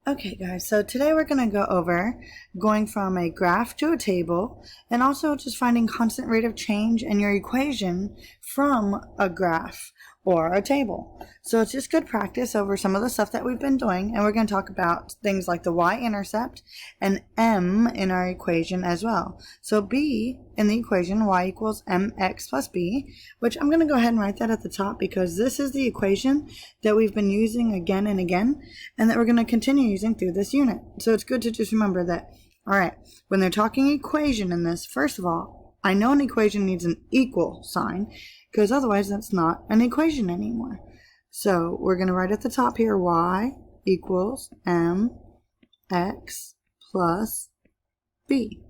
Okay guys, so today we're going to go over going from a graph to a table and also just finding constant rate of change in your equation from a graph or a table. So it's just good practice over some of the stuff that we've been doing, and we're going to talk about things like the y-intercept and m in our equation as well. So b in the equation, y equals mx plus b, which I'm going to go ahead and write that at the top because this is the equation that we've been using again and again and that we're going to continue using through this unit. So it's good to just remember that, all right, when they're talking equation in this, first of all, I know an equation needs an equal sign because otherwise that's not an equation anymore. So we're going to write at the top here, y equals mx plus b.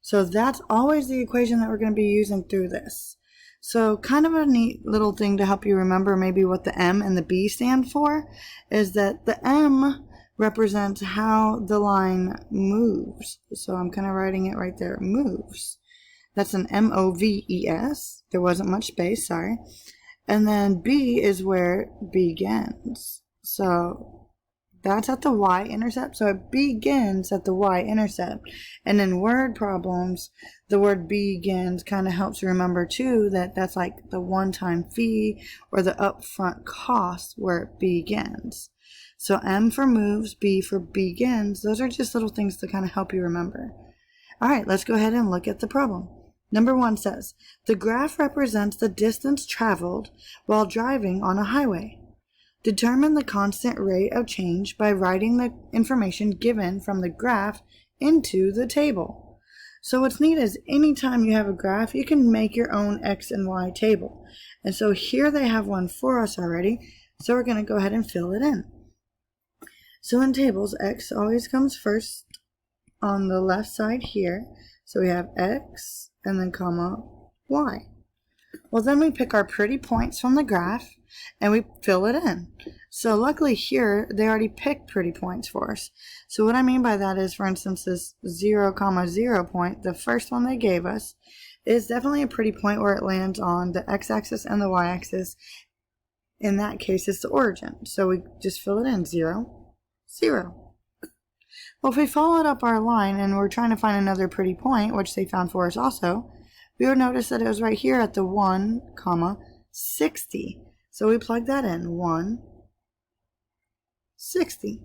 So that's always the equation that we're going to be using through this. So kind of a neat little thing to help you remember maybe what the m and the b stand for is that the m represents how the line moves. So I'm kind of writing it right there, moves. That's an M-O-V-E-S. There wasn't much space, sorry. And then b is where it begins. So that's at the y-intercept, so it begins at the y-intercept. And in word problems, the word begins kind of helps you remember too that that's like the one-time fee or the upfront cost where it begins. So M for moves, B for begins. Those are just little things to kind of help you remember. All right, let's go ahead and look at the problem. Number 1 says, the graph represents the distance traveled while driving on a highway. Determine the constant rate of change by writing the information given from the graph into the table. So what's neat is anytime you have a graph, you can make your own X and Y table. And so here they have one for us already, so we're going to go ahead and fill it in. So in tables, X always comes first on the left side here. So we have X and then comma Y. Well, then we pick our pretty points from the graph and we fill it in. So luckily here, they already picked pretty points for us. So what I mean by that is, for instance, this 0, 0 point, the first one they gave us, is definitely a pretty point where it lands on the x-axis and the y-axis. In that case, it's the origin. So we just fill it in, 0, 0. Well, if we followed up our line and we're trying to find another pretty point, which they found for us also, we would notice that it was right here at the 1, 60. So we plug that in, 1, 60.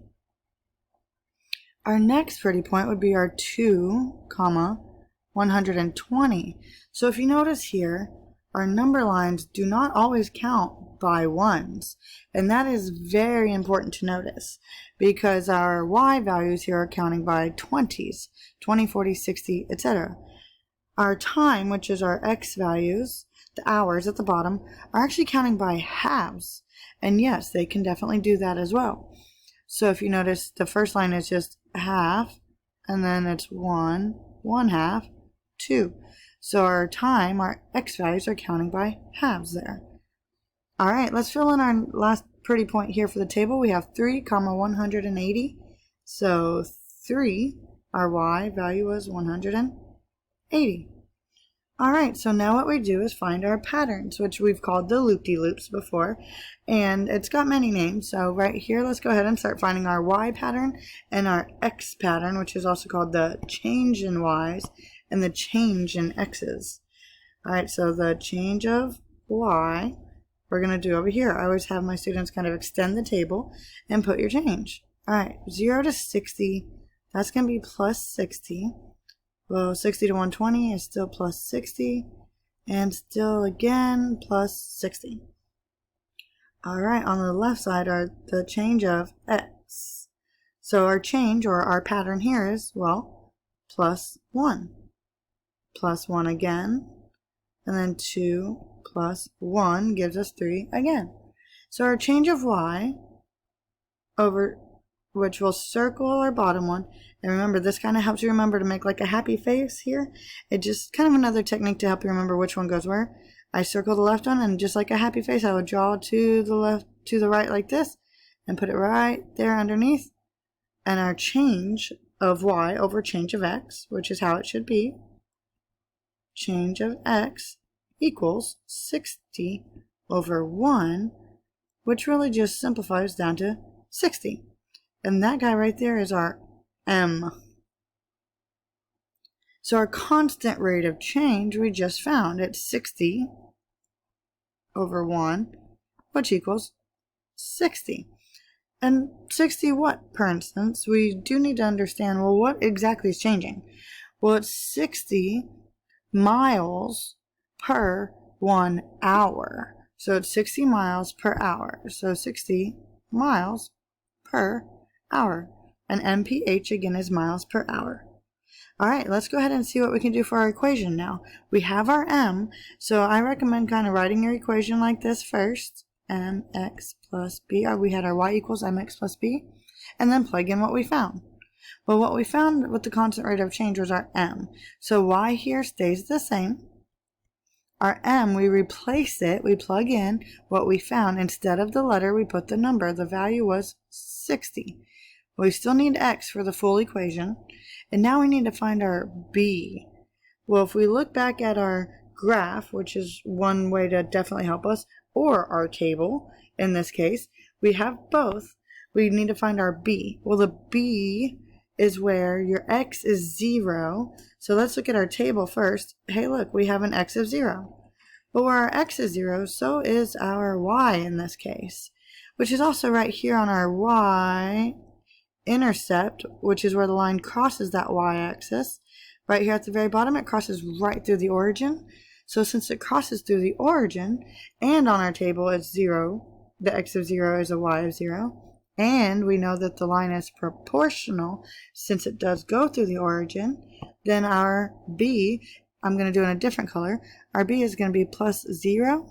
Our next pretty point would be our 2, 120. So if you notice here, our number lines do not always count by ones. And that is very important to notice because our y values here are counting by 20s, 20, 40, 60, etc. Our time, which is our x values, the hours at the bottom, are actually counting by halves. And yes, they can definitely do that as well. So if you notice, the first line is just half, and then it's 1, 1/2, 2. So our time, our x values are counting by halves there. All right, let's fill in our last pretty point here for the table. We have 3, 180. So 3, our y value was 180. All right, so now what we do is find our patterns, which we've called the loop-de-loops before, and it's got many names. So right here, let's go ahead and start finding our y pattern and our x pattern, which is also called the change in y's and the change in x's. All right, so the change of y, we're going to do over here. I always have my students kind of extend the table and put your change. All right, 0 to 60, that's going to be plus 60. Well, 60 to 120 is still plus 60, and still again plus 60. All right, on the left side are the change of x. So our change, or our pattern here is, well, plus 1. Plus 1 again, and then 2 plus 1 gives us 3 again. So our change of y, over which will circle our bottom one. And remember, this kind of helps you remember to make like a happy face here. It just kind of another technique to help you remember which one goes where. I circle the left one, and just like a happy face, I would draw to the left, to the right like this, and put it right there underneath. And our change of y over change of x, which is how it should be, change of x equals 60 over 1, which really just simplifies down to 60. And that guy right there is our m. So our constant rate of change we just found. It's 60 over 1, which equals 60. And 60 what, for instance? We do need to understand, well, what exactly is changing? Well, it's 60 miles per 1 hour. So it's 60 miles per hour. So 60 miles per hour. And mph again is miles per hour. All right, let's go ahead and see what we can do for our equation now. We have our m, so I recommend kind of writing your equation like this first. Mx plus b, or we had our y equals mx plus b, and then plug in what we found. Well, what we found with the constant rate of change was our m. So y here stays the same. Our m, we replace it, we plug in what we found. Instead of the letter, we put the number. The value was 60. We still need x for the full equation. And now we need to find our b. Well, if we look back at our graph, which is one way to definitely help us, or our table, in this case, we have both. We need to find our b. Well, the b is where your x is 0. So let's look at our table first. Hey, look, we have an x of 0. But where our x is 0, so is our y in this case, which is also right here on our y-intercept, which is where the line crosses that y-axis. Right here at the very bottom, it crosses right through the origin. So since it crosses through the origin, and on our table it's 0, the x of 0 is a y of 0, and we know that the line is proportional since it does go through the origin, then our b, I'm going to do it in a different color, our b is going to be plus 0,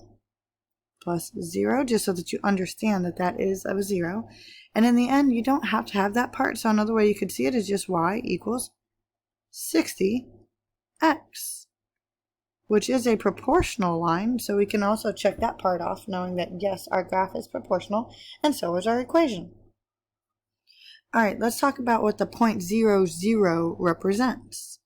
just so that you understand that that is of 0. And in the end, you don't have to have that part, so another way you could see it is just y equals 60x, which is a proportional line, so we can also check that part off, knowing that yes, our graph is proportional, and so is our equation. Alright, let's talk about what the point 0, 0 represents.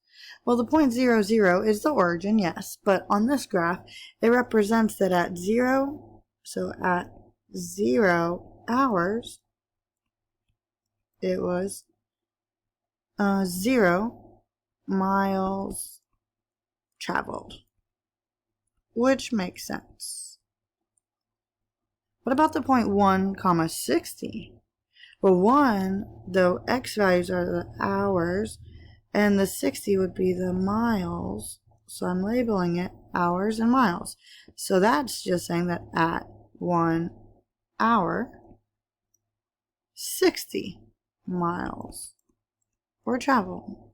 Well, the point 0, 0 is the origin, yes, but on this graph, it represents that at 0, so at 0 hours, it was 0 miles traveled, which makes sense. What about the point 1, 60? Well, 1, the x values are the hours, and the 60 would be the miles, so I'm labeling it hours and miles. So that's just saying that at 1 hour, 60 miles were traveled.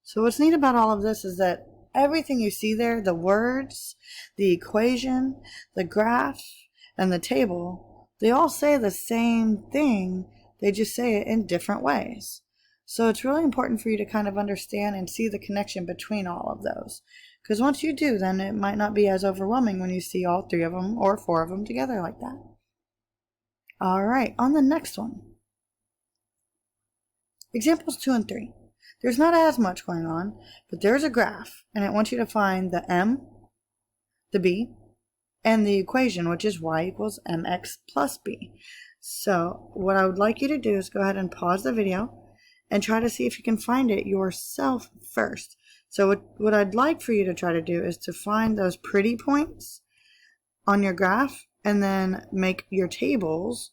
So what's neat about all of this is that everything you see there, the words, the equation, the graph, and the table, they all say the same thing, they just say it in different ways. So it's really important for you to kind of understand and see the connection between all of those. Because once you do, then it might not be as overwhelming when you see all 3 of them or 4 of them together like that. Alright, on the next one. Examples 2 and 3. There's not as much going on, but there's a graph, and it wants you to find the m, the b, and the equation, which is y equals mx plus b. So what I would like you to do is go ahead and pause the video and try to see if you can find it yourself first. So what I'd like for you to try to do is to find those pretty points on your graph and then make your tables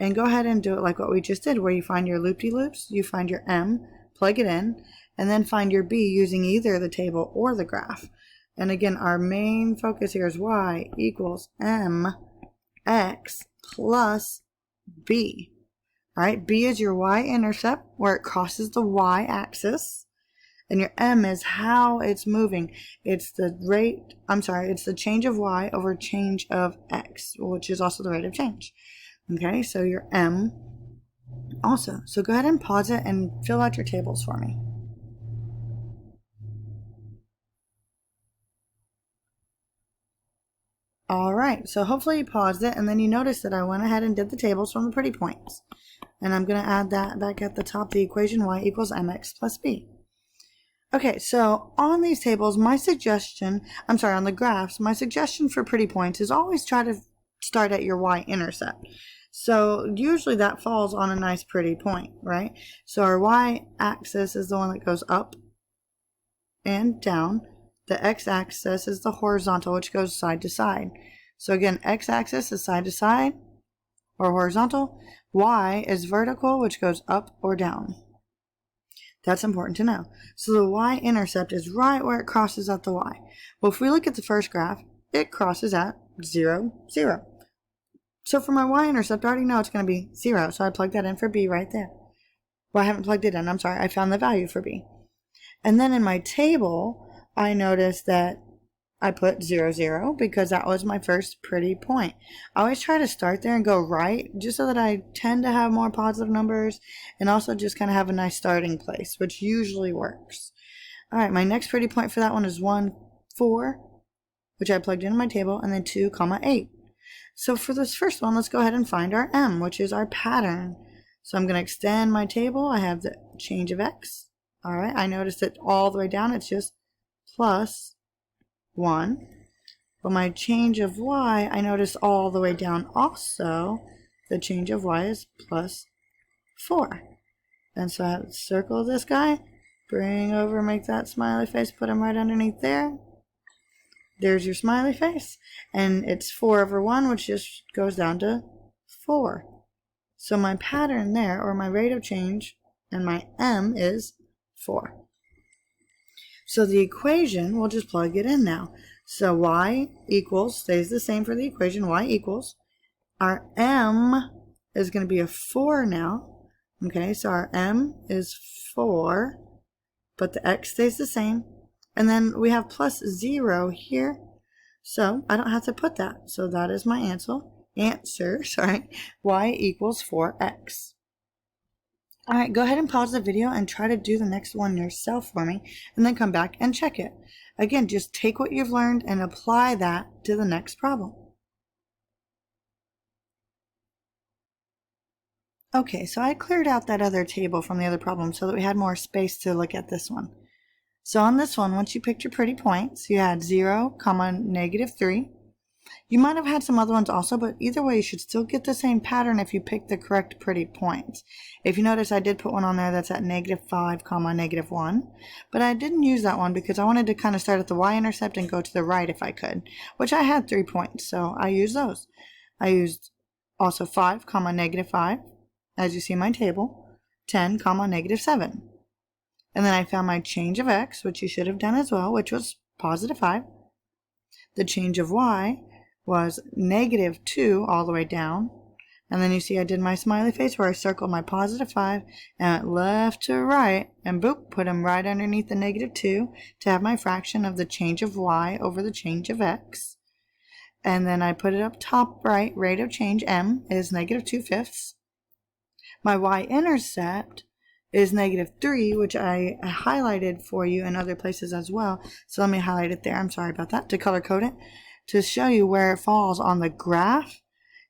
and go ahead and do it like what we just did, where you find your loop-de-loops, you find your m, plug it in, and then find your b using either the table or the graph. And again, our main focus here is y equals mx plus b. Alright, b is your y-intercept, where it crosses the y-axis. And your m is how it's moving. It's the it's the change of y over change of x, which is also the rate of change. Okay, so your m also. So go ahead and pause it and fill out your tables for me. Alright, so hopefully you paused it, and then you noticed that I went ahead and did the tables from the pretty points. And I'm going to add that back at the top, the equation y equals mx plus b. Okay, so on these tables, on the graphs, my suggestion for pretty points is always try to start at your y-intercept. So usually that falls on a nice pretty point, right? So our y-axis is the one that goes up and down. The x-axis is the horizontal, which goes side to side. So again, x-axis is side to side or horizontal. Y is vertical, which goes up or down. That's important to know. So the y-intercept is right where it crosses at the y. Well, if we look at the first graph, it crosses at 0, 0. So for my y-intercept, I already know it's going to be 0, so I plug that in for b right there. Well, I haven't plugged it in, I'm sorry, I found the value for b. And then in my table, I noticed that I put 0, 0 because that was my first pretty point. I always try to start there and go right, just so that I tend to have more positive numbers and also just kind of have a nice starting place, which usually works. All right, my next pretty point for that one is 1, 4, which I plugged into my table, and then 2, 8. So for this first one, let's go ahead and find our m, which is our pattern. So I'm going to extend my table. I have the change of x. All right, I noticed that all the way down it's just plus 1. But my change of y, I noticed all the way down also, the change of y is plus 4. And so I have to circle this guy, bring over, make that smiley face, put him right underneath there. There's your smiley face, and it's 4 over 1, which just goes down to 4. So my pattern there, or my rate of change, and my m is 4. So the equation, we'll just plug it in now. So y equals, stays the same for the equation, y equals, our m is going to be a 4 now. Okay, so our m is 4, but the x stays the same. And then we have plus 0 here, so I don't have to put that. So that is my answer, y equals 4x. All right, go ahead and pause the video and try to do the next one yourself for me, and then come back and check it. Again, just take what you've learned and apply that to the next problem. Okay, so I cleared out that other table from the other problem so that we had more space to look at this one. So on this one, once you picked your pretty points, you had 0, -3. You might have had some other ones also, but either way, you should still get the same pattern if you pick the correct pretty points. If you notice, I did put one on there that's at -5, -1, but I didn't use that one because I wanted to kind of start at the y-intercept and go to the right if I could, which I had 3 points, so I used those. I used also 5, -5, as you see in my table, 10, -7. And then I found my change of x, which you should have done as well, which was +5. The change of y was -2 all the way down. And then you see I did my smiley face where I circled my +5 and went left to right and boop, put them right underneath the -2 to have my fraction of the change of y over the change of x. And then I put it up top right, rate of change m is -2/5. My y-intercept is -3, which I highlighted for you in other places as well. So let me highlight it there. I'm sorry about that, to color code it, to show you where it falls on the graph,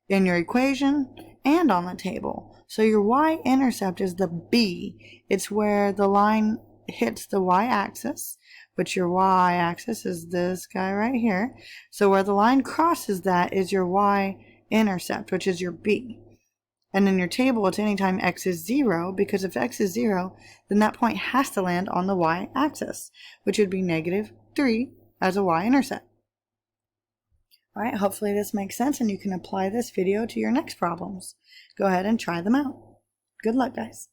in your equation, and on the table. So your y-intercept is the b. It's where the line hits the y-axis, which your y-axis is this guy right here. So where the line crosses that is your y-intercept, which is your b. And in your table, it's anytime x is 0, because if x is 0, then that point has to land on the y-axis, which would be -3 as a y-intercept. All right, hopefully this makes sense and you can apply this video to your next problems. Go ahead and try them out. Good luck, guys.